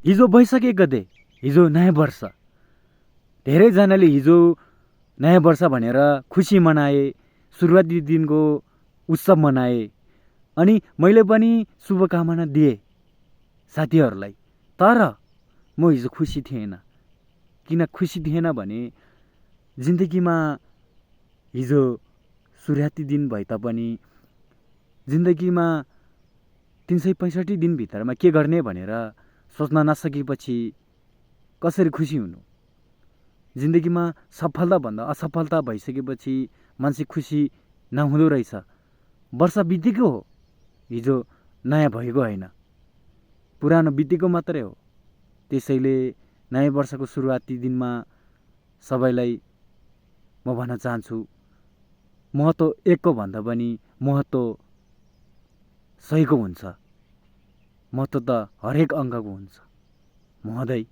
हिजो वैशाख 1 गते, हिजो नयाँ वर्ष। धेरैजनाले हिजो नयाँ वर्ष भनेर खुसी मनाए, सुरुवाती दिनको उत्सव मनाए। अनि मैले पनि शुभकामना दिएँ साथीहरूलाई। तर म हिजो खुसी थिएन। किन खुसी थिएन भने जिन्दगीमा हिजो सुरुवाती दिन भए तापनि जिन्दगीमा 365 दिनभित्रमा के गर्ने भनेर सोच्न नसकेपछि कसरी खुसी हुनु। जिन्दगीमा सफलताभन्दा असफलता भइसकेपछि मान्छे खुसी नहुँदो रहेछ। वर्ष बितेको हो, हिजो नयाँ भएको होइन, पुरानो बितेको मात्रै हो। त्यसैले नयाँ वर्षको सुरुवाती दिनमा सबैलाई म भन्न चाहन्छु, महत्त्व एकको भन्दा पनि महत्त्व 100को हुन्छ। महत्त्व त हरेक अङ्कको हुन्छ। महोदय,